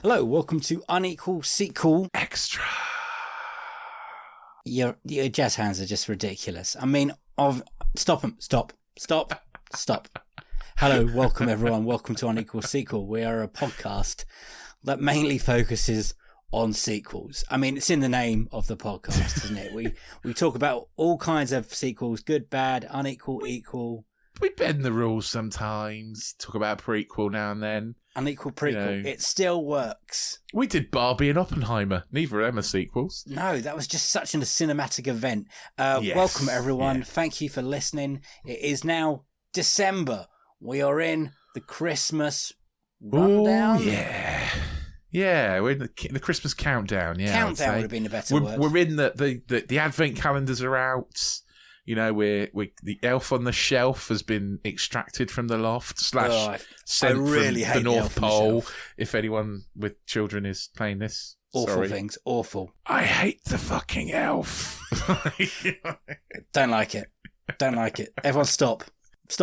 Hello, welcome to Unequal Sequel Extra. Your jazz hands are just ridiculous. I mean, stop them. Stop. Hello, welcome everyone. Welcome to Unequal Sequel. We are a podcast that mainly focuses on sequels. I mean, it's in the name of the podcast, isn't it? We talk about all kinds of sequels, good, bad, unequal, equal. We bend the rules sometimes. Talk about a prequel now and then. Unequal prequel. It still works. We did Barbie and Oppenheimer. Neither of them are sequels. No, that was just such a cinematic event. Yes. Welcome, everyone. Yeah. Thank you for listening. It is now December. We are in the Christmas rundown. Oh, yeah. Yeah, we're in the Christmas countdown. Yeah, countdown would have been a better word. We're in the advent calendars are out. You know, we the elf on the shelf has been extracted from the loft / sent from the North Pole. If anyone with children is playing this, awful things, awful. I hate the fucking elf. Don't like it. Everyone, stop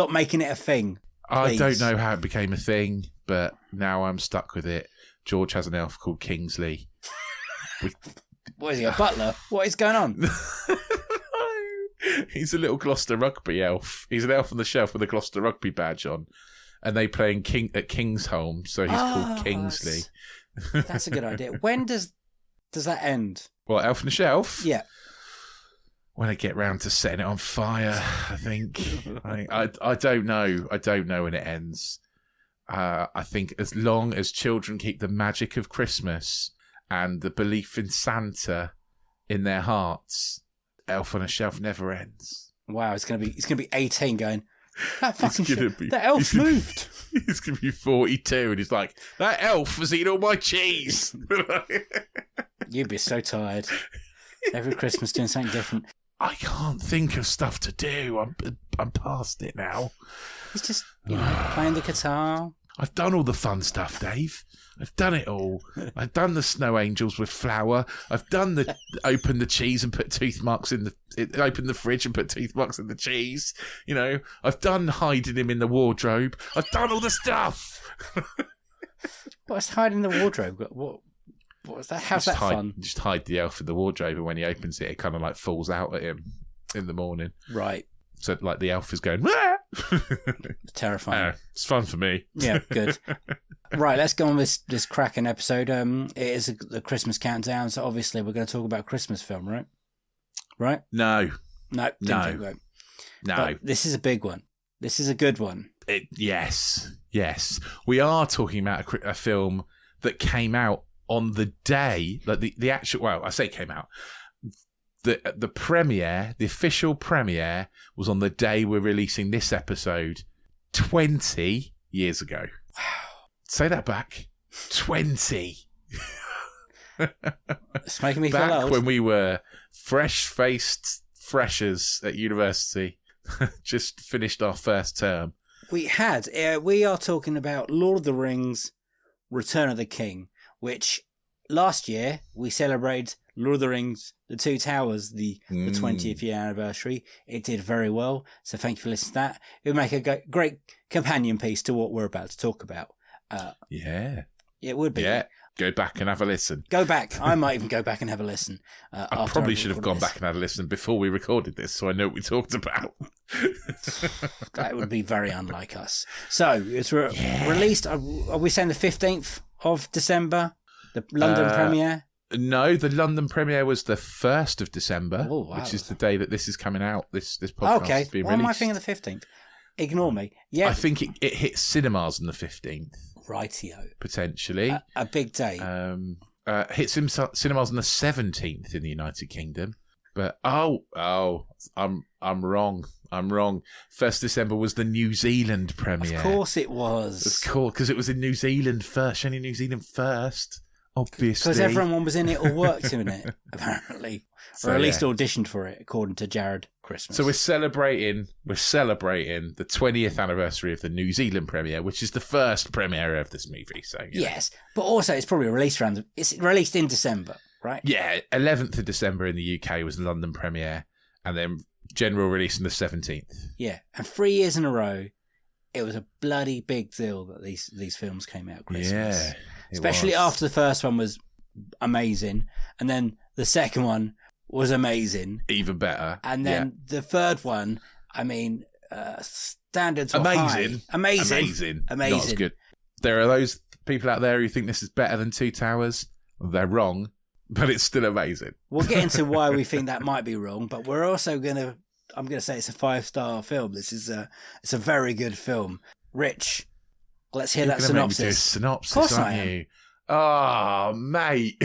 making it a thing. Please. I don't know how it became a thing, but now I'm stuck with it. George has an elf called Kingsley. What is he, a butler? What is going on? He's a little Gloucester rugby elf. He's an elf on the shelf with a Gloucester rugby badge on. And they play at Kingsholm, so he's called Kingsley. That's a good idea. When does that end? What, Elf on the Shelf? Yeah. When I get round to setting it on fire, I think. I don't know. I don't know when it ends. I think as long as children keep the magic of Christmas and the belief in Santa in their hearts, Elf on a Shelf never ends. Wow, it's gonna be 18 going, that fucking that elf moved. He's gonna be 42 and he's like, that elf has eaten all my cheese. You'd be so tired. Every Christmas doing something different. I can't think of stuff to do. I'm past it now. He's just playing the guitar. I've done all the fun stuff, Dave. I've done it all. I've done the snow angels with flour. I've done the open the cheese and put tooth marks in open the fridge and put tooth marks in the cheese. You know, I've done hiding him in the wardrobe. I've done all the stuff. What's hiding in the wardrobe? What's that? How's that fun? Just hide the elf in the wardrobe, and when he opens it, it kind of like falls out at him in the morning. Right. So like the elf is going, Wah! Terrifying. It's fun for me. Yeah, good. Right, let's go on with this cracking episode. It is the Christmas countdown, so obviously we're going to talk about a Christmas film, right? Right? No. But this is a big one. This is a good one. Yes. We are talking about a film that came out on the day, like the actual. Well, I say came out. The premiere, the official premiere, was on the day we're releasing this episode 20 years ago. Wow. Say that back. 20. It's making me feel back old. When we were fresh-faced freshers at university. Just finished our first term. We are talking about Lord of the Rings, Return of the King, which last year we celebrated Lord of the Rings, The Two Towers, the 20th year anniversary. It did very well, so thank you for listening to that. It would make a great companion piece to what we're about to talk about. Yeah. It would be. Yeah, go back and have a listen. Go back. I might even go back and have a listen. I probably should have gone back and had a listen before we recorded this, so I know what we talked about. That would be very unlike us. So, it's released, are we saying the 15th of December? The London premiere? No, the London premiere was the 1st of December, which is the day that this is coming out. This podcast is being released. Why am I thinking the 15th? Ignore me. Yeah, I think it hit cinemas on the 15th. Rightio. Potentially. A big day. Hit cinemas on the 17th in the United Kingdom. But I'm wrong. 1st December was the New Zealand premiere. Of course it was. It's cool because it was in New Zealand first. Only New Zealand first. Obviously. Because everyone was in it or worked in it, apparently. Or at least auditioned for it, according to Jared Christmas. So we're celebrating the 20th anniversary of the New Zealand premiere, which is the first premiere of this movie. So yes, but also it's probably released it's released in December, right? Yeah, 11th of December in the UK was the London premiere, and then general release on the 17th. Yeah, and 3 years in a row, it was a bloody big deal that these films came out Christmas. Yeah. Especially after the first one was amazing, and then the second one was amazing, even better, and then the third one, I mean, standards were high. Amazing. Not as good. There are those people out there who think this is better than Two Towers. They're wrong, but it's still amazing. We'll get into why we think that might be wrong, but we're also I'm gonna say it's a 5-star film. It's a very good film. Rich, let's hear that synopsis. Make me do a synopsis, of course aren't I am. you? Oh, mate.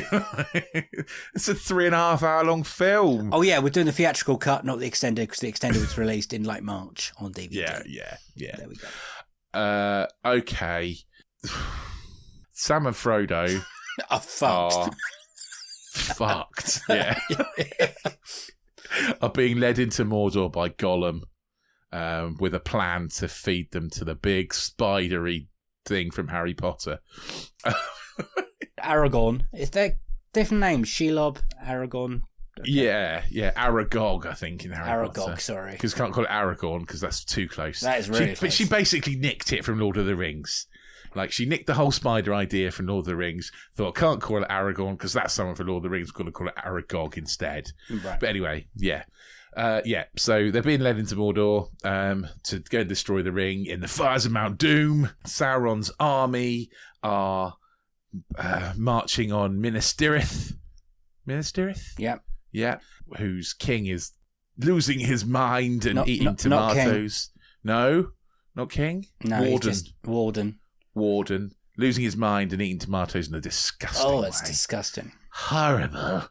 It's a 3.5 hour long film. Oh, yeah, we're doing the theatrical cut, not the extended, because the extended was released in like March on DVD. Yeah. There we go. Okay. Sam and Frodo are fucked. Fucked, yeah. Are being led into Mordor by Gollum with a plan to feed them to the big spidery thing from Harry Potter. Aragorn. Is there different names? Shelob, Aragorn. Okay. Yeah, Aragog, I think, in Harry Potter. Aragog, sorry. Because can't call it Aragorn because that's too close. That is really close. But she basically nicked it from Lord of the Rings. Like, she nicked the whole spider idea from Lord of the Rings, thought, can't call it Aragorn because that's someone from Lord of the Rings, going to call it Aragog instead. Right. But anyway, so they're being led into Mordor to go and destroy the ring in the fires of Mount Doom. Sauron's army are marching on Minas Tirith. Minas Tirith? Yeah. Yeah. Whose king is losing his mind and eating tomatoes. No, not king. No, Warden. Just Warden. Warden. Losing his mind and eating tomatoes in a disgusting way. Oh, that's disgusting. Horrible.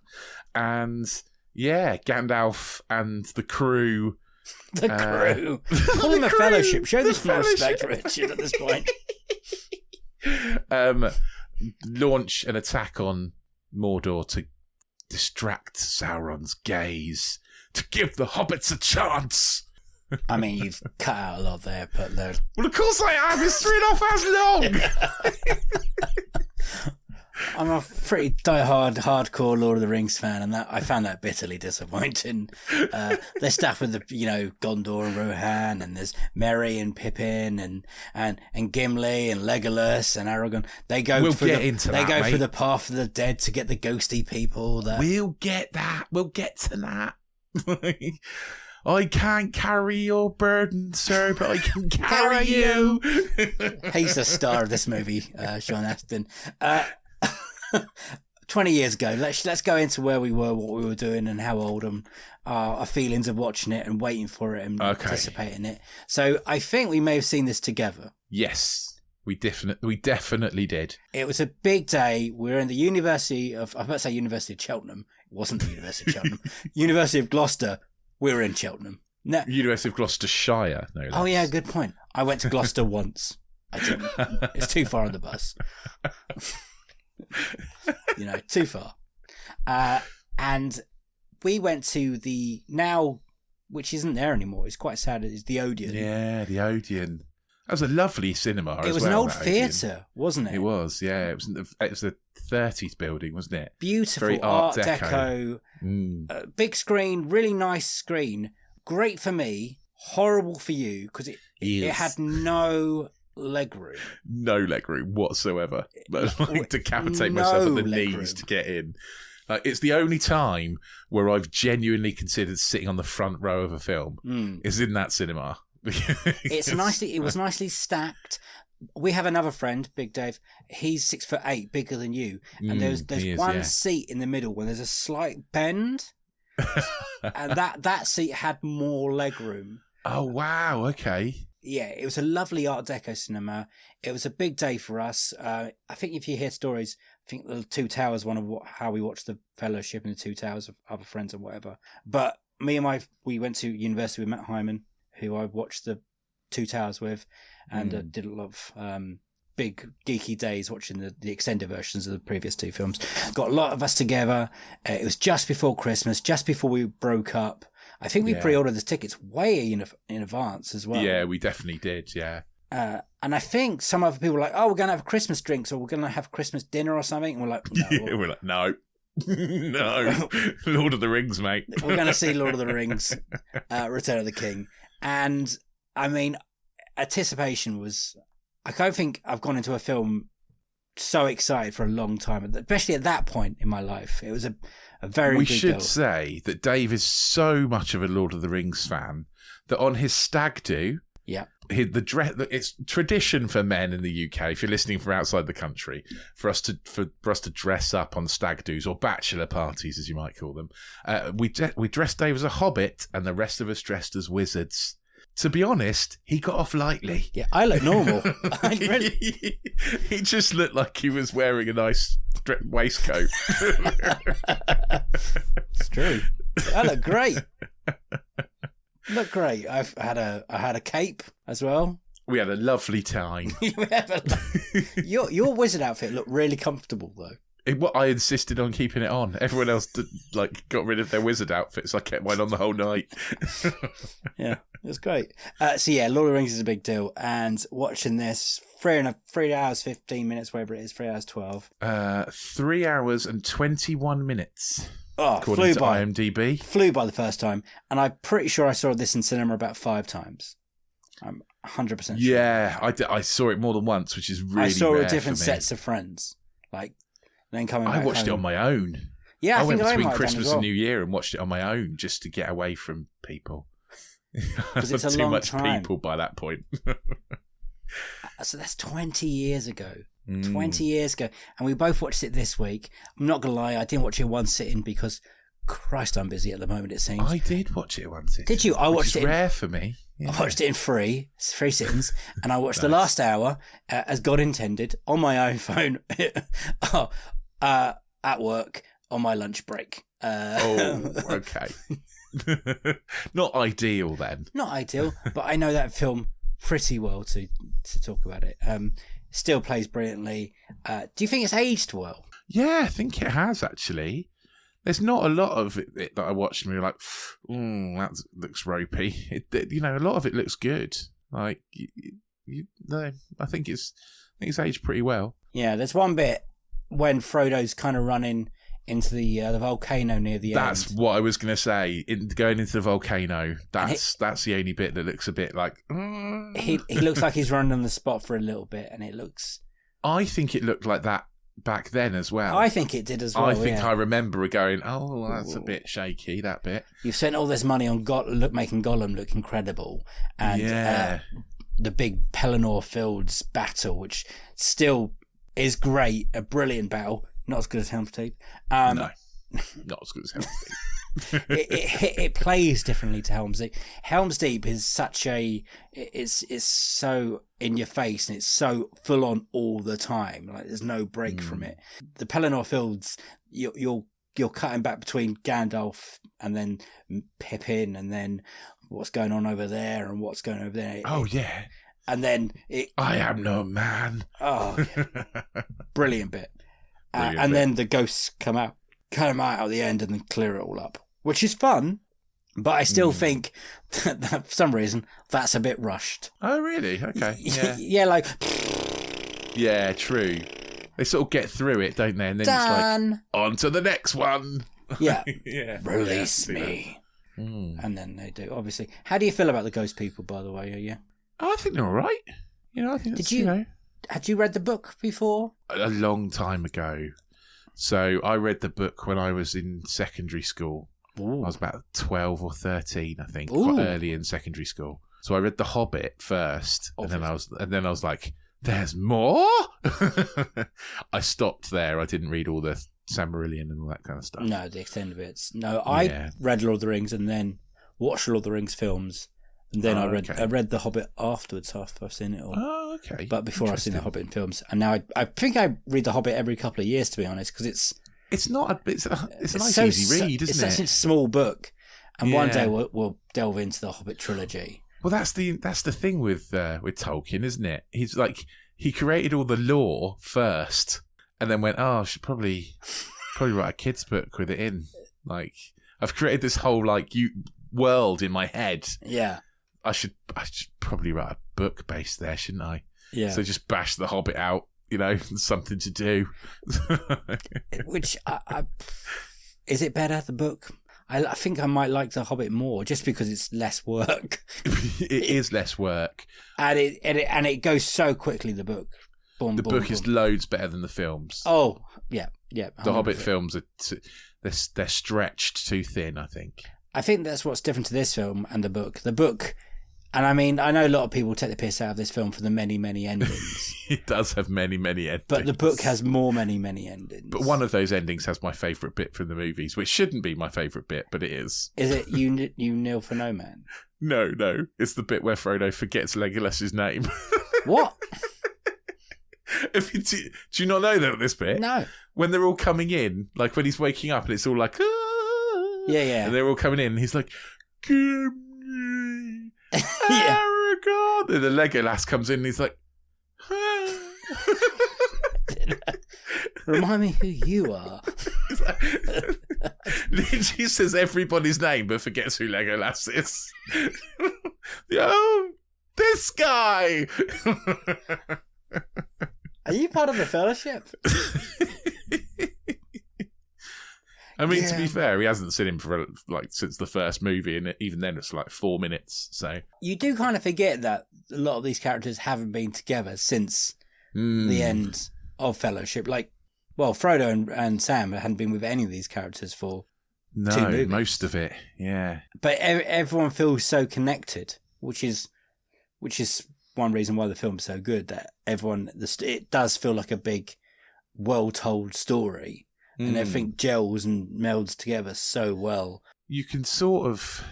And... yeah, Gandalf and the crew. The crew. Call them a fellowship. Show this more respect, Richard, at this point. Launch an attack on Mordor to distract Sauron's gaze, to give the hobbits a chance. I mean, you've cut out a lot there, but they're... Well, of course I have. It's 3.5 hours long. I'm a pretty hardcore Lord of the Rings fan, and I found that bitterly disappointing. There's stuff with the Gondor and Rohan, and there's Merry and Pippin and Gimli and Legolas and Aragorn. They go through the path of the dead to get the ghosty people. We'll get that. We'll get to that. I can't carry your burden, sir, but I can carry you. He's the star of this movie, Sean Astin. 20 years ago, let's go into where we were, what we were doing, and how old our feelings of watching it and waiting for it and anticipating it. So I think we may have seen this together. Yes, we definitely did. It was a big day. We were in the University of Cheltenham. It wasn't the University of Cheltenham. University of Gloucester. We were in Cheltenham. No. University of Gloucestershire, no less. Oh yeah, good point. I went to Gloucester once. I didn't. It's too far on the bus. Too far. And we went to the now, which isn't there anymore. It's quite sad. It's the Odeon. Yeah, the Odeon. That was a lovely cinema. It was an old theatre, wasn't it? It was. Yeah, it was a 30s building, wasn't it? Beautiful very Art Deco. Big screen, really nice screen. Great for me. Horrible for you because it had no legroom. No legroom whatsoever. Like, decapitate myself at the knees to get in. It's the only time where I've genuinely considered sitting on the front row of a film is in that cinema. It was nicely stacked. We have another friend, Big Dave. He's 6'8", bigger than you, and there's one seat in the middle where there's a slight bend, and that seat had more legroom. Oh wow! Okay. Yeah, it was a lovely Art Deco cinema. It was a big day for us. I think if you hear stories, I think the Two Towers, how we watched the Fellowship in the Two Towers of other friends and whatever. But me and we went to university with Matt Hyman, who I watched the Two Towers with, and did a lot of big geeky days watching the extended versions of the previous two films. Got a lot of us together. It was just before Christmas, just before we broke up. I think we pre-ordered the tickets way in advance as well. Yeah, we definitely did, yeah. And I think some other people were like, oh, we're going to have Christmas drinks or we're going to have Christmas dinner or something. And we're like, no. Yeah, we're like, no. No. Lord of the Rings, mate. We're going to see Lord of the Rings, Return of the King. And, I mean, anticipation was... I don't think I've gone into a film so excited for a long time, especially at that point in my life. It was a very We big should deal. say that Dave is so much of a Lord of the Rings fan that on his stag do, Yeah. it's tradition for men in the UK, if you're listening from outside the country, for us to dress up on stag do's or bachelor parties, as you might call them. We dressed Dave as a hobbit, and the rest of us dressed as wizards. To be honest, he got off lightly. Yeah, I look normal. He just looked like he was wearing a nice waistcoat. It's true. I look great. Look great. I had a cape as well. We had a lovely time. Your wizard outfit looked really comfortable though. I insisted on keeping it on. Everyone else got rid of their wizard outfits. I kept mine on the whole night. Yeah, it was great. So yeah, Lord of the Rings is a big deal, and watching this 3 hours 15 minutes, whatever it is, 3 hours 12. 3 hours and 21 minutes. Oh, according flew to by. IMDb. Flew by the first time, and I'm pretty sure I saw this in cinema about 5 times. I'm 100% sure. Yeah, I saw it more than once, which is really I saw rare it with different for me. sets of friends, then coming back I watched it home. on my own. Yeah, I think went I between might have done Christmas as well. and New Year and watched it on my own just to get away from people. Because it's a Too long much time. people by that point. So that's 20 years ago. Mm. 20 years ago. And we both watched it this week. I'm not going to lie, I didn't watch it in one sitting because, Christ, I'm busy at the moment, it seems. I did watch it once. Did you? I watched it. Rare for me. Yeah. I watched it in three sittings, and I watched the last hour, as God intended, on my own phone, at work, on my lunch break. Okay. Not ideal then. Not ideal, but I know that film pretty well to talk about it. Still plays brilliantly. Do you think it's aged well? Yeah, I think it has actually. There's not a lot of it that I watched and we were like, that looks ropey. A lot of it looks good. Like, no, I think it's aged pretty well. Yeah, there's one bit when Frodo's kind of running into the volcano near the end. That's what I was going to say. Going into the volcano, that's the only bit that looks a bit like... He looks like he's running on the spot for a little bit, and it looks... I think it looked like that back then as well. I think it did as well. I think I remember going, that's a bit shaky, that bit. You've spent all this money on making Gollum look incredible, and the big Pelennor Fields battle, which still is great, a brilliant battle, not as good as Helm's Deep. No, not as good as Helm's Deep. it plays differently to Helm's Deep. Helm's Deep is it's so in your face and it's so full on all the time. Like there's no break from it. The Pelennor Fields, you're cutting back between Gandalf and then Pippin and then what's going on over there and what's going over there. Oh yeah. And then I am no man. Oh, brilliant bit. Then the ghosts come out at the end and then clear it all up, which is fun, but I still think that for some reason that's a bit rushed. Oh, really? Okay. Yeah. Yeah, Yeah, true. They sort of get through it, don't they? And then done. it's like, on to the next one. Yeah. Yeah. Release me. And then they do, obviously. How do you feel about the ghost people, by the way? Yeah. I think they're all right. I think Did had you read the book before? A long time ago. So I read the book when I was in secondary school. Ooh. I was about 12 or 13, I think, Ooh. quite early in secondary school. So I read The Hobbit first, and then I was like, "There's more." I stopped there. I didn't read all the Silmarillion and all that kind of stuff. No, the extended bits. No, I read Lord of the Rings and then watched Lord of the Rings films, and then I read The Hobbit afterwards after I've seen it all. Oh, okay. But before I've seen The Hobbit in films, and now I think I read The Hobbit every couple of years, to be honest, because it's a nice easy read, isn't it? It's such a small book, and one day we'll delve into the Hobbit trilogy. Well, that's the thing with Tolkien, isn't it? He's like, he created all the lore first, and then went, I should probably write a kid's book with it in. Like, I've created this whole world in my head. Yeah, I should probably write a book based there, shouldn't I? Yeah. So just bash the Hobbit out, something to do. Which is it better, the book? I think I might like The Hobbit more just because it's less work. It is less work, and it goes so quickly, the book. Boom, the boom, book is boom. loads better than the films. Oh, yeah. The Hobbit 100%. films they're stretched too thin, I think. I think that's what's different to this film and the book. The book, and I mean, I know a lot of people take the piss out of this film for the many, many endings. It does have many, many endings. But the book has more many, many endings. But one of those endings has my favourite bit from the movies, which shouldn't be my favourite bit, but it is. Is it you kneel for no man? No. It's the bit where Frodo forgets Legolas's name. What? Do you not know that this bit? No. When they're all coming in, like when he's waking up and it's all like, ah! Yeah. And they're all coming in and he's like, Gimli, Yeah. Aragorn. And the Legolas comes in and he's like, ah. Remind me who you are. Literally says everybody's name but forgets who Legolas is. Oh, this guy. Are you part of the Fellowship? I mean, to be fair, he hasn't seen him for since the first movie, and even then it's like 4 minutes. So you do kind of forget that a lot of these characters haven't been together since the end of Fellowship. Like, well, Frodo and Sam hadn't been with any of these characters for 2 movies. Most of it, yeah. But everyone feels so connected, which is one reason why the film's so good. That it does feel like a big, well-told story. And everything gels and melds together so well. You can sort of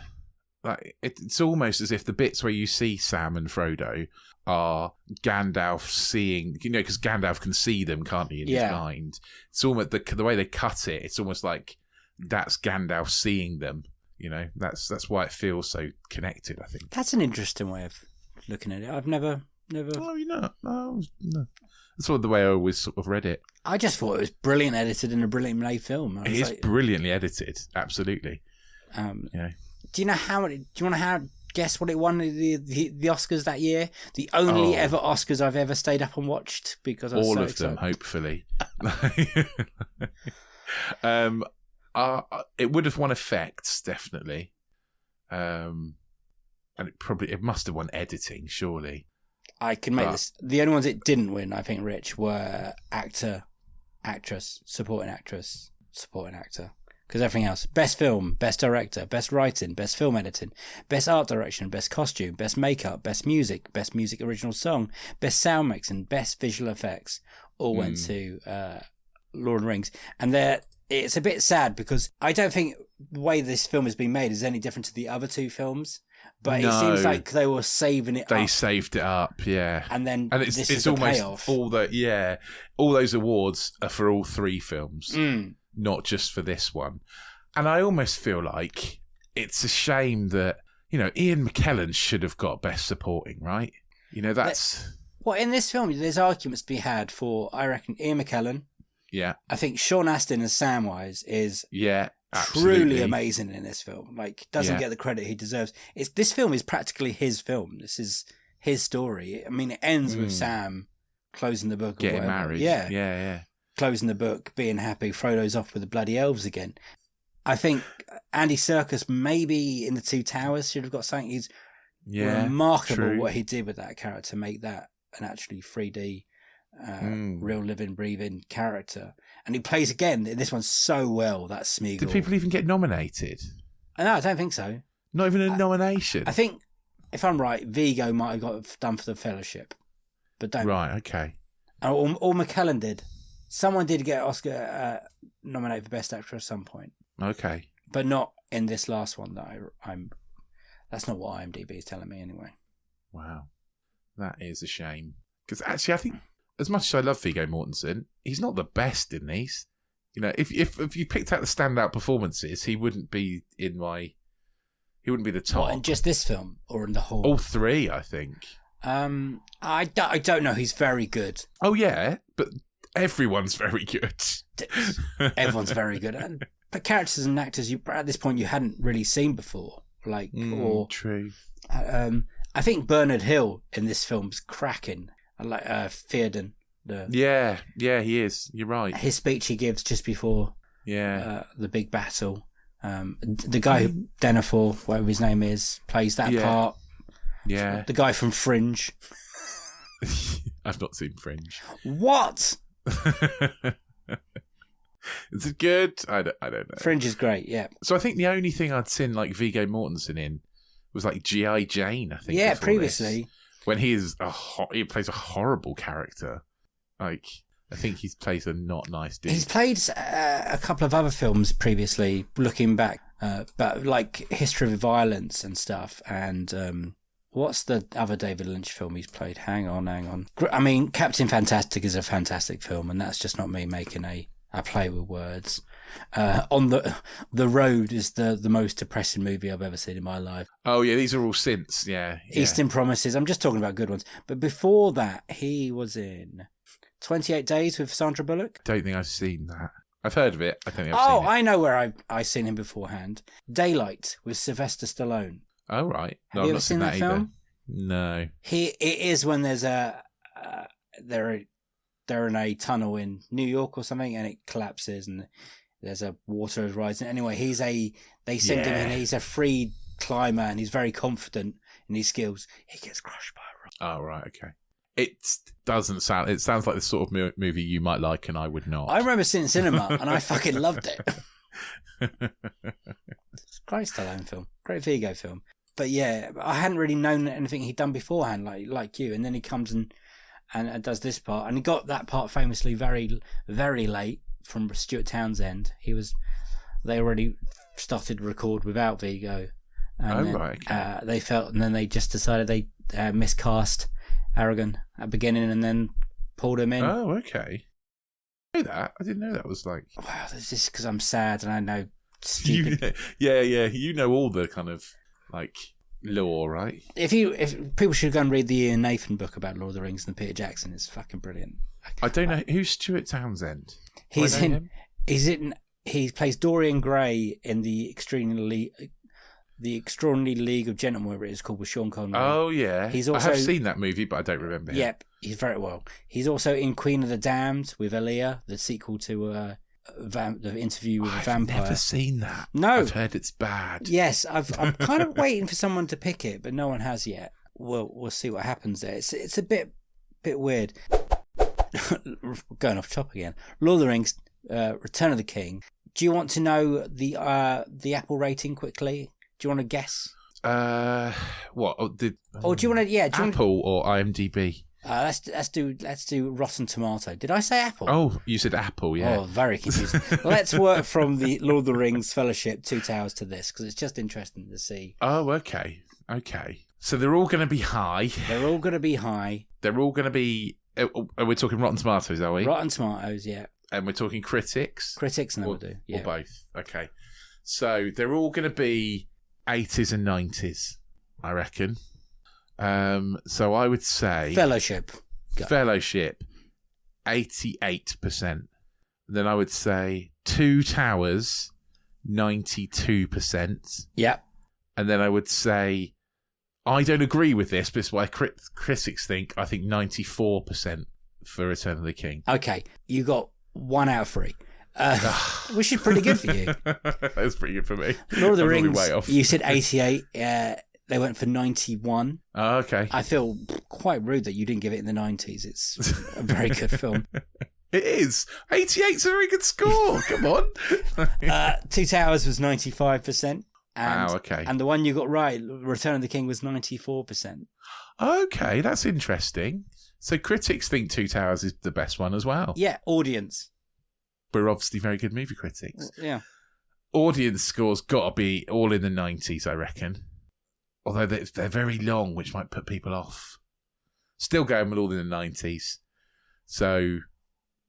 it's almost as if the bits where you see Sam and Frodo are Gandalf seeing, because Gandalf can see them, can't he, in his mind? It's almost the way they cut it. It's almost like that's Gandalf seeing them. That's why it feels so connected, I think. That's an interesting way of looking at it. I've never. Oh, no. That's the way I always sort of read it. I just thought it was brilliant edited and a brilliantly made film. It is brilliantly edited, absolutely. Do you know how? Do you want to guess what it won the Oscars that year? The only ever Oscars I've ever stayed up and watched because I was all so of excited. them, hopefully. It would have won effects, definitely. And it must have won editing, surely. I can make this. The only ones it didn't win, I think, Rich, were actor, actress, supporting actress, supporting actor. Because everything else, best film, best director, best writing, best film editing, best art direction, best costume, best makeup, best music original song, best sound mixing, best visual effects, all went to Lord of the Rings. And it's a bit sad because I don't think the way this film has been made is any different to the other 2 films. But it seems like they were saving it up. They saved it up, yeah. And then it's this is almost payoff. all those awards are for all 3 films, not just for this one. And I almost feel like it's a shame that, Ian McKellen should have got Best Supporting, right? That's... Well, in this film, there's arguments to be had for, I reckon, Ian McKellen. Yeah. I think Sean Astin as Samwise is... Yeah. Absolutely. Truly amazing in this film. Doesn't get the credit he deserves. This film is practically his film. This is his story. I mean, it ends with Sam closing the book, getting married. Yeah. Closing the book, being happy. Frodo's off with the bloody elves again. I think Andy Serkis maybe in The Two Towers should have got something. He's remarkable what he did with that character, make that an actually 3D, real living, breathing character. And he plays again in this one so well, that Smeagol. Did people even get nominated? No, I don't think so. Not even a nomination? I think, if I'm right, Vigo might have got done for the Fellowship. But don't. Right, okay. Or McKellen did. Someone did get Oscar nominated for Best Actor at some point. Okay. But not in this last one that I'm... That's not what IMDb is telling me anyway. Wow. That is a shame. Because actually, I think... As much as I love Viggo Mortensen, he's not the best in these. If you picked out the standout performances, he wouldn't be the top. What, in just this film or in the whole? All 3, I think. I don't know. He's very good. Oh yeah, but everyone's very good. Everyone's very good. But characters and actors at this point you hadn't really seen before, true. I think Bernard Hill in this film's cracking. I like Theoden. Yeah, he is. You're right. His speech he gives just before the big battle. The guy who Denethor, whatever his name is, plays that part. Yeah. The guy from Fringe. I've not seen Fringe. What? Is it good? I don't know. Fringe is great, yeah. So I think the only thing I'd seen like Viggo Mortensen in was like G.I. Jane, I think. Yeah, previously. When he plays a horrible character. Like, I think he plays a not nice dude. He's played a couple of other films previously, looking back, but like History of Violence and stuff. And what's the other David Lynch film he's played? Hang on. I mean, Captain Fantastic is a fantastic film, and that's just not me making a play with words. On the Road is the most depressing movie I've ever seen in my life. Oh yeah, these are all since, yeah. Eastern Promises. I'm just talking about good ones. But before that, he was in 28 Days with Sandra Bullock. Don't think I've seen that. I've heard of it. I don't think I've seen it. I know where I've seen him beforehand. Daylight with Sylvester Stallone. Oh right. No, Have you I've ever not seen that either. film? No. It is when there's they're in a tunnel in New York or something, and it collapses, and there's a water is rising. Anyway, they send him in. He's a free climber, and he's very confident in his skills. He gets crushed by a rock. Oh right, okay. It sounds like the sort of movie you might like, and I would not. I remember seeing it in cinema, and I fucking loved it. It's a great Stallone film, great Viggo film. But yeah, I hadn't really known anything he'd done beforehand, like you. And then he comes and does this part, and he got that part famously very, very late from Stuart Townsend. They already started to record without Viggo. And right. Okay. They felt, and then they just decided they miscast Aragon at the beginning, and then pulled him in. Oh, okay. I didn't know that was like. Wow, this is because I'm sad and I know stupid. Yeah. You know all the kind of like lore, right? If people should go and read the Ian Nathan book about Lord of the Rings and Peter Jackson, it's fucking brilliant. I don't know who's Stuart Townsend. He plays Dorian Gray in the Extraordinary League of Gentlemen, whatever it is called, with Sean Connery. Oh yeah, I have seen that movie, but I don't remember him. Yep, he's very well. He's also in Queen of the Damned with Aaliyah, the sequel to the Interview with a Vampire. I've never seen that. No, I've heard it's bad. Yes, I'm kind of waiting for someone to pick it, but no one has yet. We'll see what happens there. It's a bit weird. Going off topic again. Lord of the Rings, Return of the King. Do you want to know the Apple rating quickly? Do you want to guess? What? Or do you want to? Yeah, Apple or IMDb? Let's do Rotten Tomato. Did I say Apple? Oh, you said Apple, yeah. Oh, very confusing. Let's work from the Lord of the Rings Fellowship, Two Towers to this, because it's just interesting to see. Oh, okay. So they're all going to be high. They're all going to be high. They're all going to be. Are we talking Rotten Tomatoes? Are we? Rotten Tomatoes, yeah. And we're talking critics. Critics, no, we'll do. Yeah. Or both. Okay. So they're all going to be 80s and 90s, I reckon. So I would say Fellowship, 88%. Then I would say Two Towers, 92%. Yeah. And then I would say, I don't agree with this, but it's what critics think. I think 94% for Return of the King. Okay, you got 1 out of 3. Which is pretty good for you. That's pretty good for me. Lord of the Rings, way off. You said 88. They went for 91. Oh, okay. I feel quite rude that you didn't give it in the 90s. It's a very good film. It is. 88's a very good score. Come on. Two Towers was 95%. And, wow, okay. And the one you got right, Return of the King, was 94%. Okay, that's interesting. So critics think Two Towers is the best one as well. Yeah, audience. We're obviously very good movie critics. Yeah. Audience scores got to be all in the 90s, I reckon. Although they're very long, which might put people off. Still going with all in the 90s. So,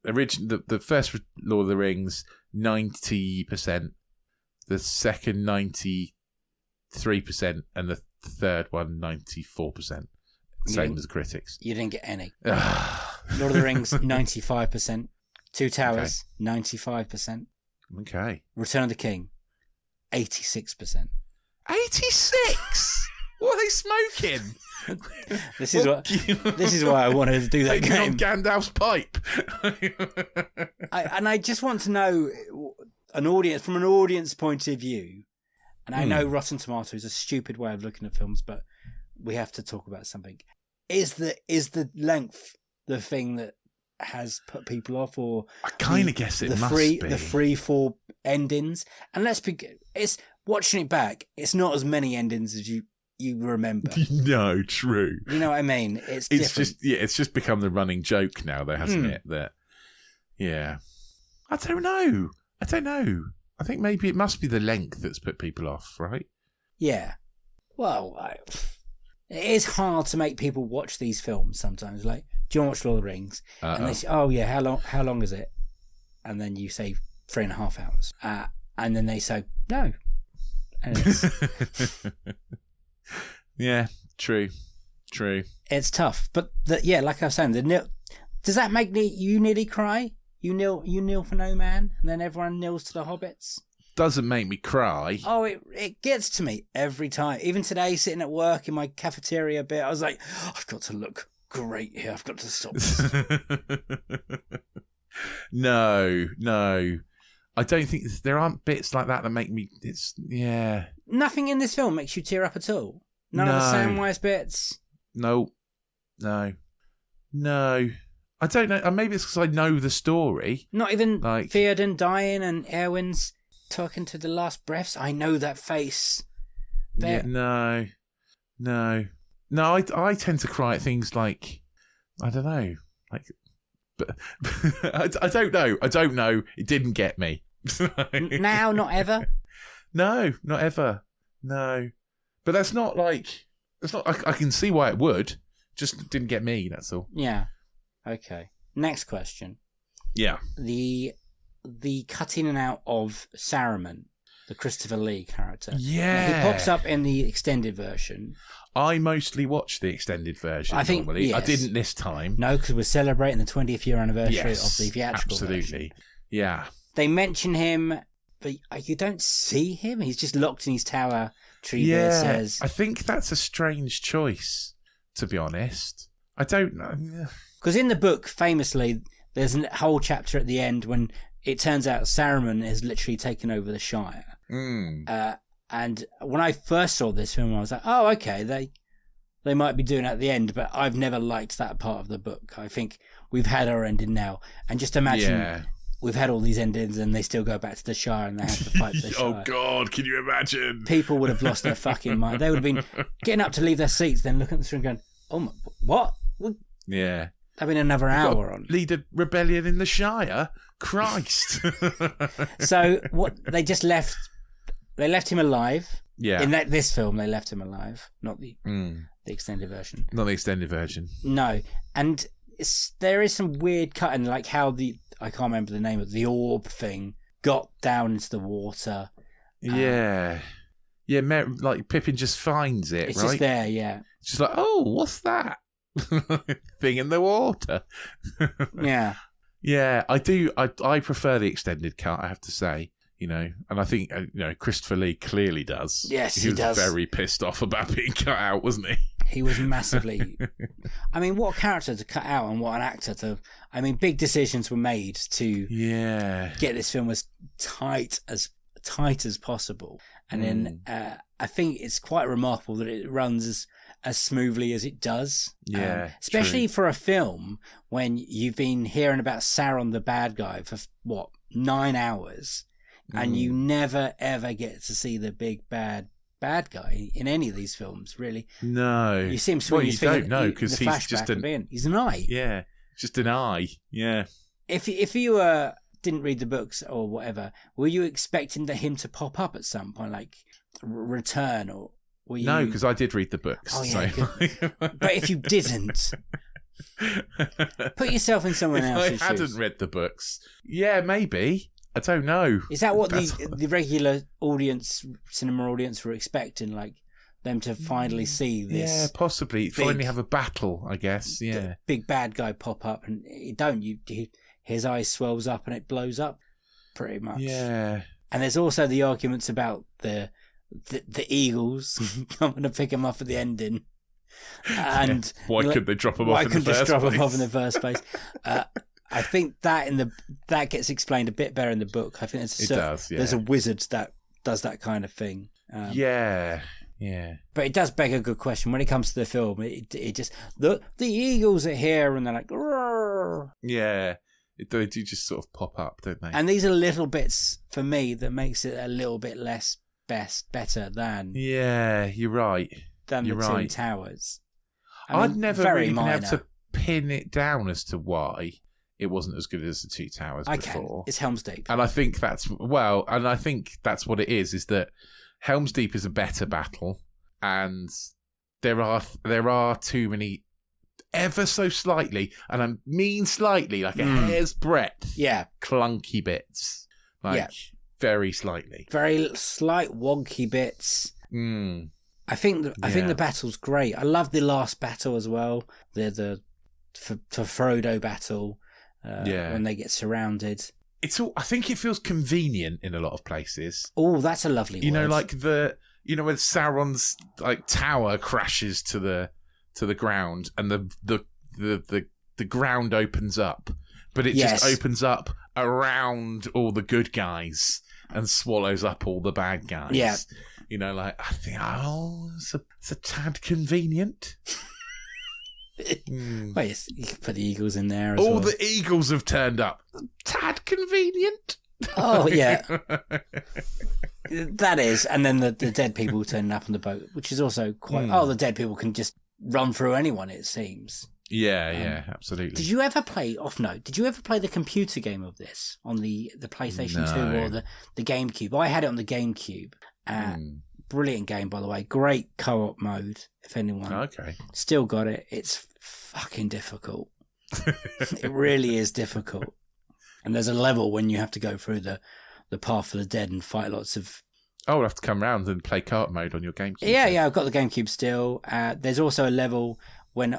the first Lord of the Rings, 90%. The second, 93%. And the third one, 94%. Same as the critics. You didn't get any. Lord of the Rings, 95%. Two Towers, okay. 95%. Okay. Return of the King, 86%. 86? What are they smoking? This is why I wanted to do that game. On Gandalf's pipe. I just want to know from an audience point of view. And I know Rotten Tomatoes is a stupid way of looking at films, but we have to talk about something. is the length the thing that has put people off, or I kind of guess it must be the 3-4 endings? And it's watching it back. It's not as many endings as you remember. No, true. You know what I mean? It's different. It's just become the running joke now, though, hasn't it? That, yeah. I don't know. I think maybe it must be the length that's put people off, right? Yeah. Well, it is hard to make people watch these films sometimes. Like, do you want to watch Lord of the Rings? And they say, oh yeah, how long is it? And then you say 3.5 hours. And then they say, no. And it's... Yeah, true. It's tough. But like I was saying, does that make you nearly cry? You kneel for no man, and then everyone kneels to the hobbits? Doesn't make me cry. Oh, it gets to me every time. Even today, sitting at work in my cafeteria bit, I was like, I've got to look great here. I've got to stop this. No. I don't think there aren't bits like that make me. Yeah. Nothing in this film makes you tear up at all. None of the Samwise bits. No. I don't know. Maybe it's because I know the story. Not even Theoden dying and Erwin's talking to the last breaths. I know that face. Yeah, no. I tend to cry at things like, I don't know, like, but I don't know. It didn't get me. Now, not ever. No, not ever. No, but that's not. I can see why it would. Just didn't get me. That's all. Yeah. Okay. Next question. Yeah. The cutting and out of Saruman, the Christopher Lee character. Yeah. He pops up in the extended version. I mostly watch the extended version. I think normally. Yes. I didn't this time. No, because we're celebrating the 20th year anniversary of the theatrical absolutely. version. Yeah. They mention him, but you don't see him. He's just locked in his tower. Treebeard says. I think that's a strange choice, to be honest. I don't know. Because in the book, famously, there's a whole chapter at the end when it turns out Saruman has literally taken over the Shire. And when I first saw this film, I was like, oh, okay, they might be doing it at the end, but I've never liked that part of the book. I think we've had our ending now. And just imagine we've had all these endings and they still go back to the Shire and they have to fight for the Shire. Oh, God, can you imagine? People would have lost their fucking mind. They would have been getting up to leave their seats, then looking at the screen going, oh, my, what? Yeah. That'd been another hour on. Lead a rebellion in the Shire? Christ. So what they just left him alive. Yeah. In this film they left him alive, not the extended version. Not the extended version. No. And there is some weird cutting, like how I can't remember the name of the orb thing got down into the water. Yeah. Like Pippin just finds it, it's right? It's just there, yeah. It's just like, oh, what's that? Thing in the water. Yeah. Yeah, I do. I prefer the extended cut, I have to say. And I think Christopher Lee clearly does. Yes, he does. was very pissed off about being cut out, wasn't he? He was massively. I mean, what a character to cut out, and what an actor to. I mean, big decisions were made to get this film as tight as possible, and then I think it's quite remarkable that it runs as smoothly as it does. Yeah, especially for a film when you've been hearing about Sauron the bad guy for 9 hours, and you never ever get to see the big bad guy in any of these films. Really, no. You see him swinging his finger. You don't know because he's just he's an eye. Yeah, just an eye. Yeah. If you didn't read the books or whatever, were you expecting him to pop up at some point, like return, or? No, because I did read the books. Oh, yeah, so. But if you didn't, put yourself in someone else's shoes. If I hadn't read the books, yeah, maybe. I don't know. Is that what the regular cinema audience were expecting? Like them to finally see this? Yeah, possibly. Finally have a battle, I guess. Yeah. Big bad guy pop up, and his eyes swells up and it blows up, pretty much. Yeah. And there's also the arguments about the eagles coming to pick him up at the ending, and why couldn't they drop him off? Why couldn't they just drop him off in the first place? I think that gets explained a bit better in the book. I think there's a wizard that does that kind of thing. Yeah, Yeah. But it does beg a good question when it comes to the film. It just the eagles are here and they're like, roar. Yeah. They do just sort of pop up, don't they? And these are little bits for me that makes it a little bit less better than. Yeah, you're right. Than you're the right. Two Towers. I'd never really been minor. able to pin it down as to why it wasn't as good as the Two Towers before. It's Helm's Deep. And I think that's what it is that Helm's Deep is a better battle, and there are too many ever so slightly, and I mean slightly, like a hair's breadth, clunky bits, very slightly, very slight wonky bits. I think the battle's great. I love the last battle as well. The Frodo battle when they get surrounded. I think it feels convenient in a lot of places. Oh, that's a lovely word. You know, like when Sauron's like tower crashes to the ground and the ground opens up, but it just opens up around all the good guys and swallows up all the bad guys. Yeah. You know, like, I think, it's a tad convenient. Wait, you can put the eagles in there as all well. The eagles have turned up. Tad convenient. Oh, yeah. That is. And then the dead people turning up on the boat, which is also quite... the dead people can just run through anyone, it seems. Yeah, absolutely. Did you ever play the computer game of this on the PlayStation 2 or the GameCube? I had it on the GameCube. Brilliant game, by the way. Great co-op mode, if anyone still got it. It's fucking difficult. It really is difficult. And there's a level when you have to go through the path of the dead and fight lots of... Oh, we'll have to come round and play co-op mode on your GameCube. Yeah, I've got the GameCube still. There's also a level when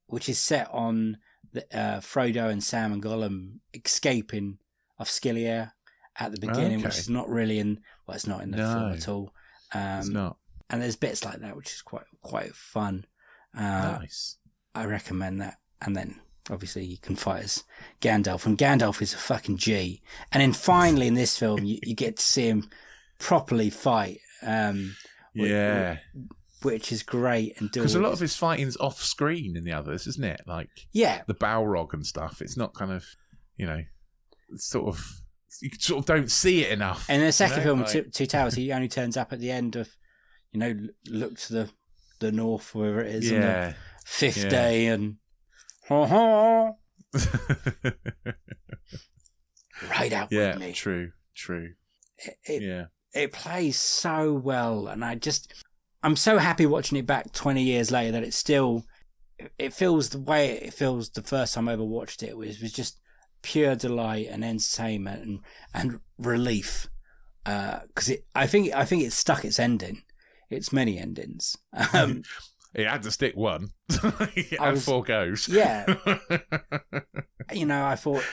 which is set on Frodo and Sam and Gollum escaping Osgiliath at the beginning, which is not really it's not in the film at all. It's not. And there's bits like that, which is quite fun. Nice. I recommend that. And then, obviously, you can fight as Gandalf. And Gandalf is a fucking G. And then finally, in this film, you get to see him properly fight. Which is great. Because a lot of his fighting's off-screen in the others, isn't it? Like, the Balrog and stuff. It's not kind of, it's sort of... You sort of don't see it enough. And in the second film, Two Towers, he only turns up at the end of, look to the north, wherever it is, on the fifth day, and right out with me. True. It plays so well, and I'm so happy watching it back 20 years later that it feels the way it feels the first time I ever watched it. It was just pure delight and entertainment and relief, because I think it stuck its ending. It's many endings. It had to stick one. It had 4 goes. Yeah. I thought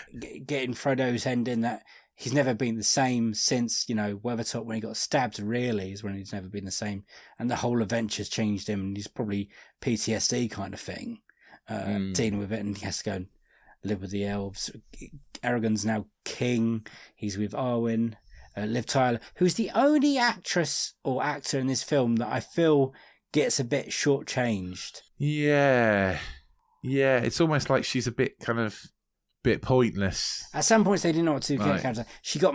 getting Frodo's ending, that he's never been the same since, Weathertop, when he got stabbed, really, is when he's never been the same. And the whole adventure's changed him, and he's probably PTSD kind of thing, dealing with it, and he has to go and live with the elves. Aragorn's now king. He's with Arwen. Liv Tyler, who's the only actress or actor in this film that I feel gets a bit shortchanged. Yeah. It's almost like she's a bit pointless. At some points, they didn't know what to do. Right. She got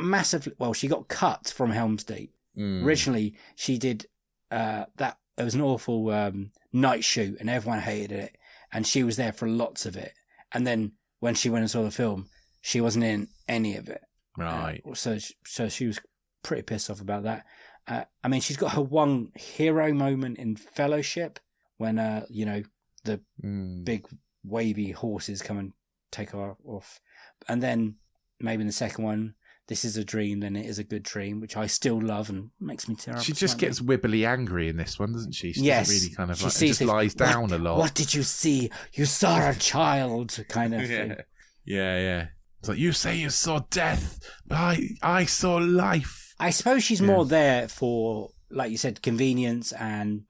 she got cut from Helm's Deep. Originally, she did that. It was an awful night shoot, and everyone hated it. And she was there for lots of it. And then when she went and saw the film, she wasn't in any of it. Right. So she was pretty pissed off about that. She's got her one hero moment in Fellowship when the big wavy horses come and take her off, and then maybe in the second one, This Is a Dream, then It Is a Good Dream, which I still love and makes me tear up. She just gets wibbly angry in this one, doesn't she? She yes. doesn't really kind of just lies down a lot. What did you see? You saw a child, kind of thing. Yeah. It's like, you say you saw death, but I saw life. I suppose she's more there for, like you said, convenience and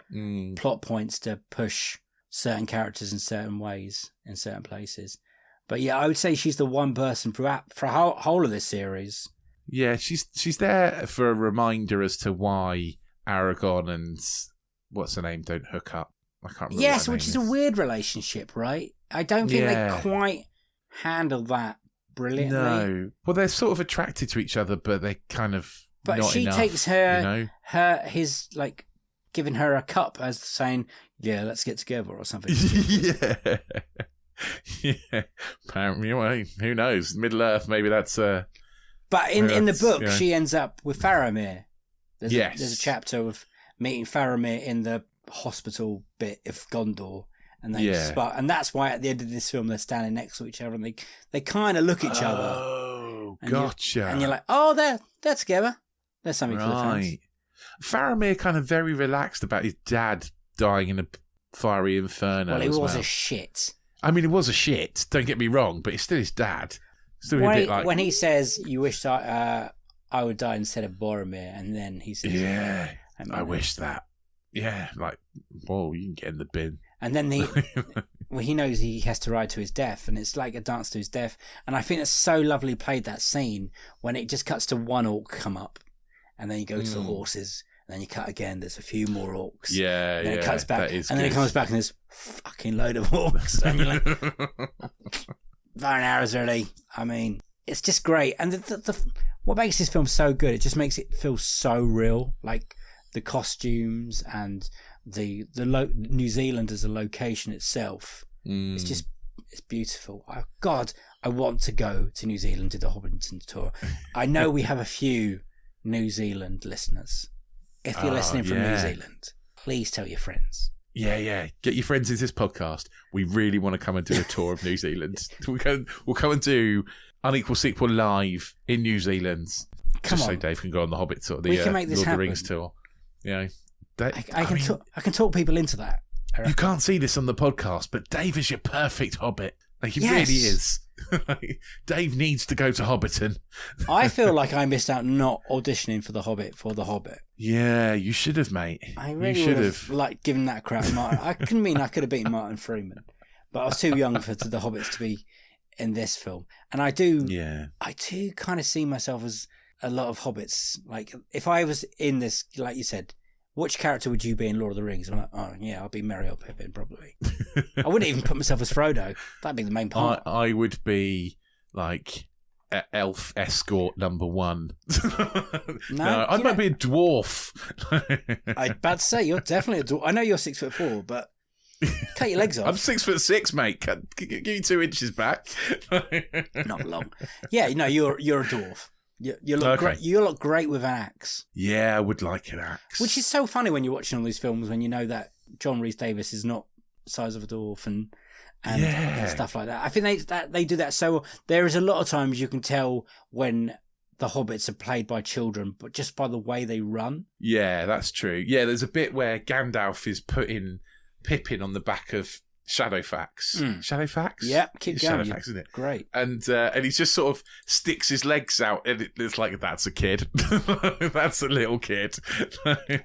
plot points to push certain characters in certain ways in certain places. But yeah, I would say she's the one person for whole of this series. Yeah, she's there for a reminder as to why Aragorn what's her name don't hook up. I can't remember. Yes, which is a weird relationship, right? I don't think they quite handle that brilliantly. No. Well, they're sort of attracted to each other, but they kind of. But not she enough, takes her, you know? his like, giving her a cup as saying, "Yeah, let's get together" or something. Yeah. Yeah. Apparently, well, who knows? Middle Earth, maybe that's. But in the book, she ends up with Faramir. There's a chapter of meeting Faramir in the hospital bit of Gondor, and and that's why at the end of this film they're standing next to each other and they kind of look at each other. Oh, gotcha! And you're like, oh, they're together. There's something for the fans. Faramir kind of very relaxed about his dad dying in a fiery inferno. Well, it was a shit. I mean, it was a shit. Don't get me wrong, but it's still his dad. Still a bit like when he says, "You wish I would die instead of Boromir," and then he says, "Yeah, I wish that." Yeah, like, whoa, you can get in the bin. And then he knows he has to ride to his death, and it's like a dance to his death. And I think it's so lovely played, that scene, when it just cuts to one orc come up, and then you go to the horses, and then you cut again, there's a few more orcs. Yeah, and then it cuts back, and then it comes back, and there's fucking load of orcs. And you're like, Baron Arrows, really. I mean, it's just great. And what makes this film so good, it just makes it feel so real. Like, the costumes and the New Zealand as a location itself. It's beautiful. Oh, God, I want to go to New Zealand, do the Hobbiton tour. I know we have a few New Zealand listeners. If you're listening from New Zealand, please tell your friends. Yeah. Get your friends into this podcast. We really want to come and do a tour of New Zealand. We'll come and do Unequal Sequel live in New Zealand. So Dave can go on the Hobbit tour, the can make this Lord of the happen. Rings tour. Yeah, I can talk people into that. You can't see this on the podcast, but Dave is your perfect Hobbit. Like, he really is. Dave needs to go to Hobbiton. I feel like I missed out not auditioning for The Hobbit. Yeah, you should have, mate. I really would have like given that a crack. I could have beaten Martin Freeman, but I was too young for the Hobbits to be in this film. And I do kind of see myself as a lot of Hobbits. Like, if I was in this, like you said, which character would you be in Lord of the Rings? I'm like, oh yeah, I'll be Merry or Pippin probably. I wouldn't even put myself as Frodo. That'd be the main part. I would be like elf escort number 1. No, I might be a dwarf. I'd about to say you're definitely a dwarf. I know you're 6'4", but cut your legs off. I'm 6'6", mate. Give you 2 inches back. Not long. Yeah, no, you're a dwarf. You look great. You look great with an axe. Yeah, I would like an axe. Which is so funny when you're watching all these films, when you know that John Rhys-Davies is not the size of a dwarf and stuff like that. I think they do that so. There is a lot of times you can tell when the Hobbits are played by children, but just by the way they run. Yeah, that's true. Yeah, there's a bit where Gandalf is putting Pippin on the back of Shadowfax. Shadowfax? Yeah, keep going. Shadowfax, isn't it? Great. And he just sort of sticks his legs out, and it's like, that's a kid. That's a little kid.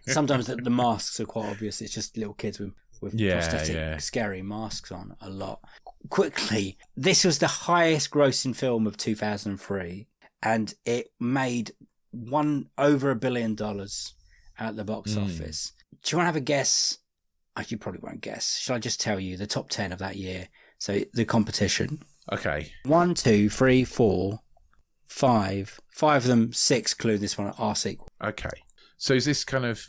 Sometimes the masks are quite obvious. It's just little kids with prosthetic, scary masks on a lot. Quickly, this was the highest grossing film of 2003, and it made over $1 billion at the box office. Do you want to have a guess? You probably won't guess. Shall I just tell you the top 10 of that year? So the competition. Okay. 1, 2, 3, 4, 5. 5 of them, 6, including this one, are sequel. Okay. So is this kind of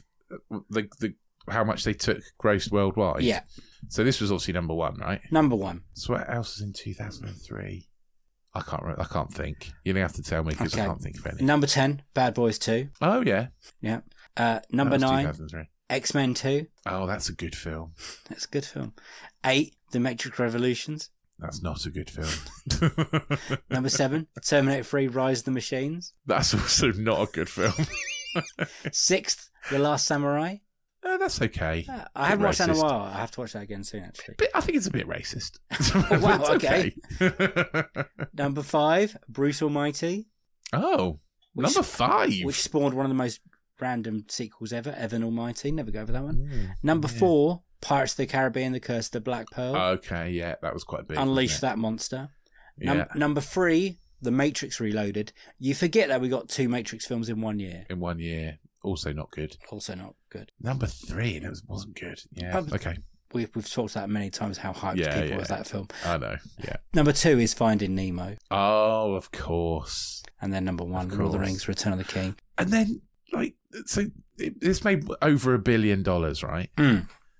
the how much they took grossed worldwide? Yeah. So this was obviously number 1, right? Number 1. So what else was in 2003? I can't remember. I can't think. You're going to have to tell me because I can't think of any. Number 10, Bad Boys 2. Oh, yeah. Yeah. Number 9, 2003. X-Men 2. Oh, that's a good film. That's a good film. 8, The Matrix Revolutions. That's not a good film. Number 7, Terminator 3, Rise of the Machines. That's also not a good film. 6th, The Last Samurai. That's okay. I haven't watched that in a while. I have to watch that again soon, actually. But I think it's a bit racist. Wow, okay. Number 5, Bruce Almighty. Oh, number 5. Which spawned one of the most random sequels ever, Evan Almighty. Never go over that one. Number 4, Pirates of the Caribbean, The Curse of the Black Pearl. Okay, yeah, that was quite big. Unleash that monster. Yeah. Number 3, The Matrix Reloaded. You forget that we got 2 Matrix films in 1 year. In 1 year. also not good. Also not good. Number 3, and it wasn't good. Yeah. Okay. We've talked about many times how hyped people was that film. I know. Yeah. Number 2 is Finding Nemo. Oh, of course. And then number 1, Lord of the Rings: Return of the King. And then, this made over $1 billion, right?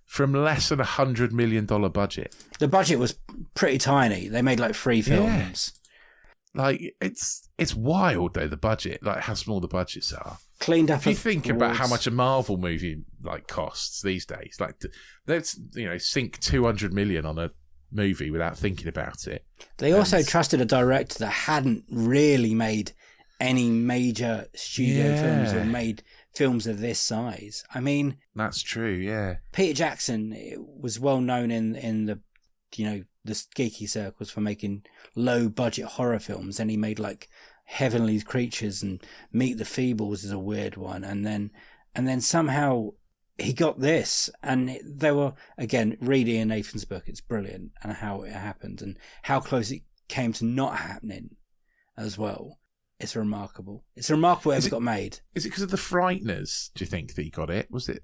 From less than $100 million budget. The budget was pretty tiny. They made 3 films. It's wild though, the budget, how small the budgets are. Cleaned up. If you think about how much a Marvel movie costs these days, let's sink 200 million on a movie without thinking about it. They also trusted a director that hadn't really made any major studio films or made films of this size. I mean, that's true. Yeah, Peter Jackson was well known in the the geeky circles for making low budget horror films, and he made Heavenly Creatures and Meet the Feebles is a weird one, and then somehow he got this, and they were, again, read Ian Nathan's book. It's brilliant, and how it happened and how close it came to not happening as well. It's remarkable. It's remarkable it got made. Is it because of the Frighteners, do you think, that he got it? Was it?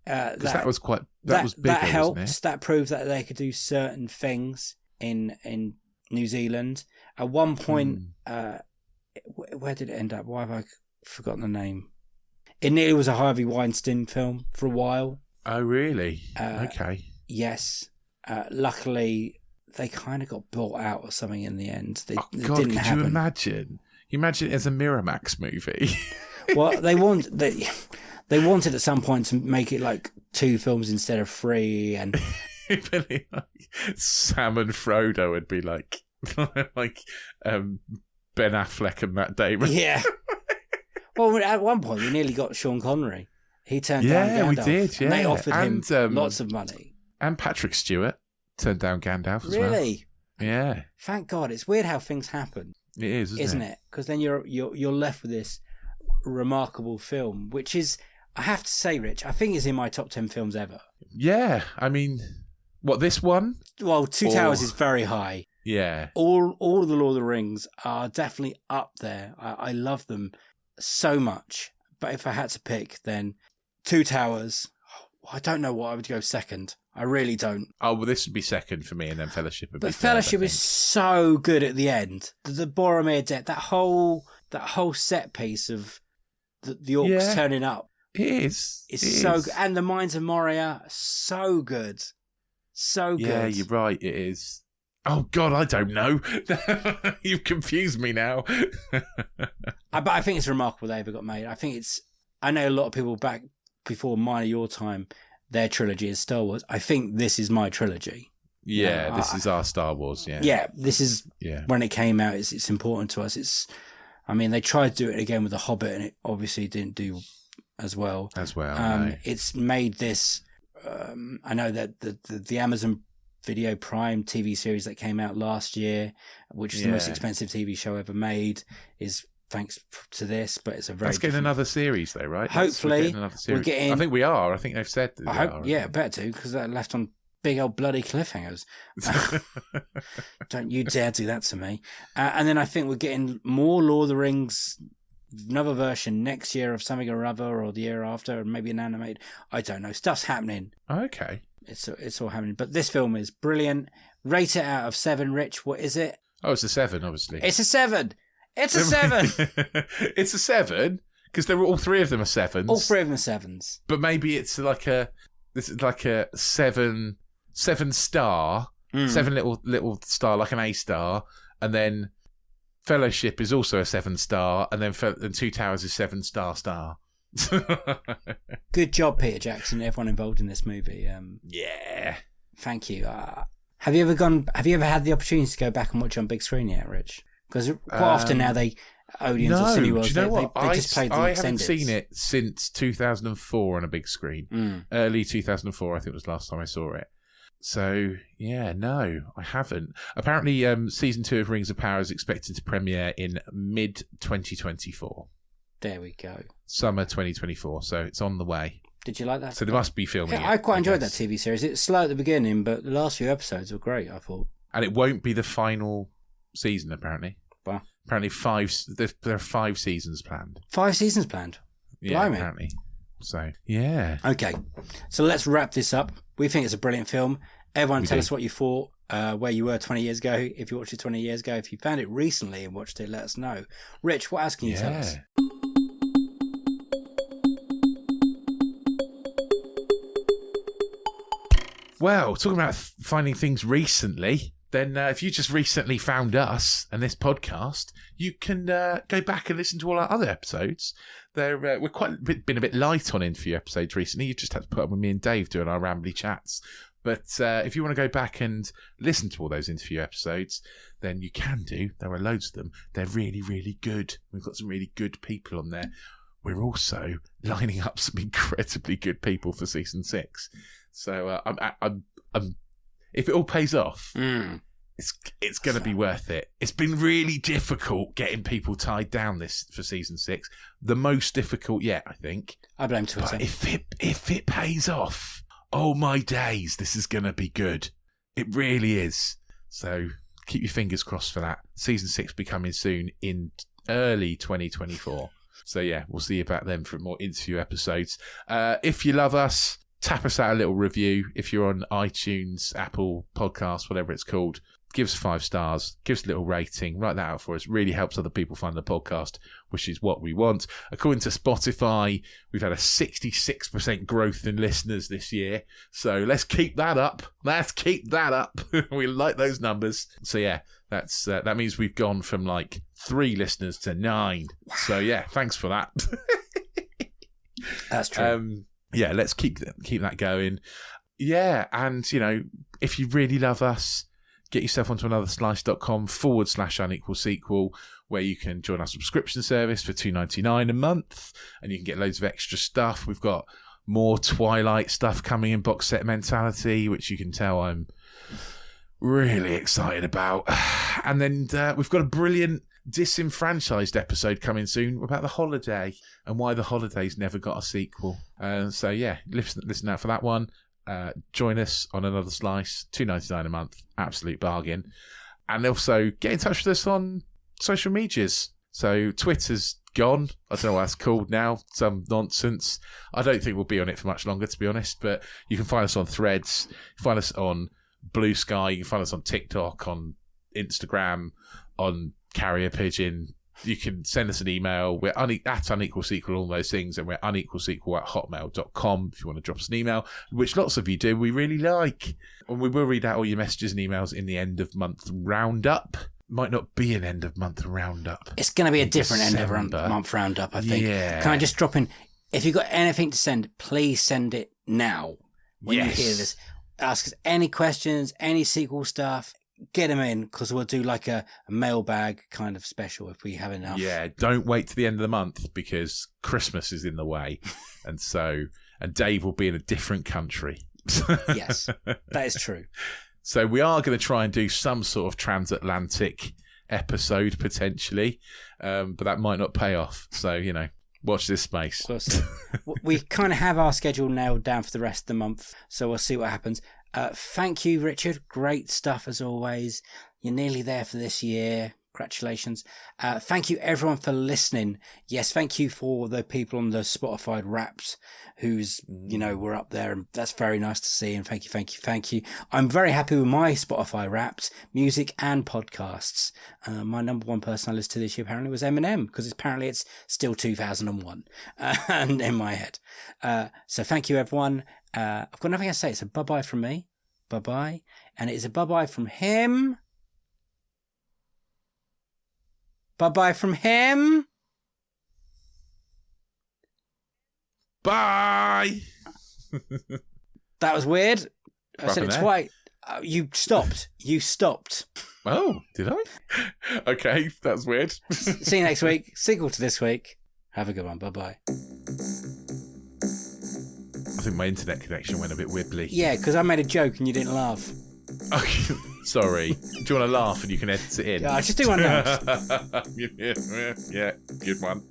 Because that was bigger, that helped. wasn't it? That proved that they could do certain things in New Zealand. At one point, where did it end up? Why have I forgotten the name? It nearly was a Harvey Weinstein film for a while. Oh, really? Okay. Yes. Luckily, they kind of got bought out or something in the end. It God, didn't could happen. you imagine? You imagine it as a Miramax movie. Well, they wanted at some point to make it 2 films instead of 3, and Sam and Frodo would be Ben Affleck and Matt Damon. Yeah. Well, at one point we nearly got Sean Connery. He turned down Gandalf. We did. Yeah, and they offered him lots of money. And Patrick Stewart turned down Gandalf as well. Really? Yeah. Thank God. It's weird how things happen. It is, isn't it? Because then you're left with this remarkable film, which is, I have to say, Rich, I think it's in my top 10 films ever. Yeah, I mean, what, this one? Well, Two Towers is very high. Yeah. All of the Lord of the Rings are definitely up there. I love them so much. But if I had to pick, then Two Towers, I don't know what I would go second. I really don't. Oh, well, this would be second for me, and then Fellowship would be But third, Fellowship is so good at the end. The Boromir death, that whole set piece of the orcs turning up. It is. It's so good. And the Mines of Moria, so good. So good. Yeah, you're right, it is. Oh, God, I don't know. You've confused me now. But I think it's remarkable they ever got made. I know a lot of people back before mine or your time, their trilogy is Star Wars. I think this is my trilogy. Yeah, this is our Star Wars, yeah. Yeah, this is, when it came out, it's important to us. They tried to do it again with The Hobbit, and it obviously didn't do as well. It's made this, I know that the Amazon Video Prime TV series that came out last year, which is the most expensive TV show ever made, is thanks to this, but it's a very... Let's get another series, though, right? Hopefully. We're getting... I think we are. I think they've said that better to, because they're left on big old bloody cliffhangers. Don't you dare do that to me. And then I think we're getting more Lord of the Rings, another version next year of something or other, or the year after, or maybe an animated. I don't know. Stuff's happening. Okay. It's all happening. But this film is brilliant. Rate it out of 7, Rich. What is it? Oh, it's a 7, obviously. It's a 7. It's a 7. It's a 7 because all 3 of them are 7s. All 3 of them are 7s. But maybe it's like a 7 star, 7 little star, like an A star, and then Fellowship is also a 7 star, and then Two Towers is 7 star. Good job, Peter Jackson. Everyone involved in this movie. Yeah. Thank you. Have you ever had the opportunity to go back and watch on big screen yet, Rich? Because quite often now Odeons or Cineworld, do you know what? They just played the I extended. haven't seen it since 2004 on a big screen. Early 2004, I think was the last time I saw it. So, yeah, no, I haven't. Apparently, season 2 of Rings of Power is expected to premiere in mid-2024. There we go. Summer 2024, so it's on the way. Did you like that? So they must be filming it. I quite enjoyed that TV series. It's slow at the beginning, but the last few episodes were great, I thought. And it won't be the final season, apparently. Wow. Apparently there are 5 seasons planned. 5 seasons planned? Yeah, Blimey. apparently. So, yeah. Okay, so let's wrap this up. We think it's a brilliant film. Everyone tell us what you thought, where you were 20 years ago, if you watched it 20 years ago. If you found it recently and watched it, let us know. Rich, what else can you tell us? Well, talking about finding things recently, then if you just recently found us and this podcast, you can go back and listen to all our other episodes. We're been a bit light on interview episodes recently. You just had to put up with me and Dave doing our rambly chats. But if you want to go back and listen to all those interview episodes, then you can do. There are loads of them. They're really, really good. We've got some really good people on there. We're also lining up some incredibly good people for season 6. So I'm if it all pays off, it's going to be worth it. It's been really difficult getting people tied down this for season 6. The most difficult yet, I think. I blame Twitter. But if it pays off, oh my days, this is going to be good. It really is. So keep your fingers crossed for that. Season 6 be coming soon in early 2024. So yeah, we'll see you back then for more interview episodes. If you love us, tap us out a little review. If you're on iTunes, Apple Podcasts, whatever it's called, give us 5 stars, give us a little rating, write that out for us. Really helps other people find the podcast, which is what we want. According to Spotify, we've had a 66% growth in listeners this year. So let's keep that up. We like those numbers. So yeah, that means we've gone from like 3 listeners to 9. So yeah, thanks for that. That's true. Yeah, let's keep that going. Yeah, and, if you really love us, get yourself onto anotherslice.com/unequal sequel, where you can join our subscription service for $2.99 a month, and you can get loads of extra stuff. We've got more Twilight stuff coming in, Box Set Mentality, which you can tell I'm really excited about. And then we've got a brilliant disenfranchised episode coming soon about the holiday and why the holiday's never got a sequel. So yeah, listen out for that one. Join us on Another Slice, $2.99 a month, absolute bargain. And also get in touch with us on social medias. So Twitter's gone. I don't know what that's called now. Some nonsense. I don't think we'll be on it for much longer, to be honest. But you can find us on Threads. You can find us on Blue Sky. You can find us on TikTok, on Instagram, on Carrier Pigeon. You can send us an email. We're at Unequal Sequel, all those things, and we're unequalsequel@hotmail.com if you want to drop us an email, which lots of you do. We really like. And we will read out all your messages and emails in the end of month roundup. Might not be an end of month roundup. It's going to be a different end of month roundup, I think. Yeah. Can I just drop in? If you've got anything to send, please send it now when you hear this. Ask us any questions, any sequel stuff. Get them in, because we'll do like a mailbag kind of special if we have enough. Yeah, don't wait to the end of the month, because Christmas is in the way. and Dave will be in a different country. Yes, that is true. So we are going to try and do some sort of transatlantic episode potentially, but that might not pay off. So, watch this space. We kind of have our schedule nailed down for the rest of the month, so we'll see what happens. Thank you, Richard. Great stuff as always. You're nearly there for this year. Congratulations. Thank you everyone for listening. Yes, thank you for the people on the Spotify Wraps who's, were up there, and that's very nice to see. And thank you. I'm very happy with my Spotify Wraps, music and podcasts. My number one person I listened to this year apparently was Eminem, because apparently it's still 2001 and in my head. So thank you everyone. I've got nothing to say. It's a bye-bye from me. Bye-bye. And it's a bye-bye from him. Bye-bye from him. Bye. That was weird. I said it twice. You stopped. Oh, did I? Okay, that's weird. See you next week. Sequel to this week. Have a good one. Bye-bye. I think my internet connection went a bit wibbly. Yeah, because I made a joke and you didn't laugh. Okay, sorry. Do you want to laugh and you can edit it in? Yeah, I'll just do one now. Yeah, good one.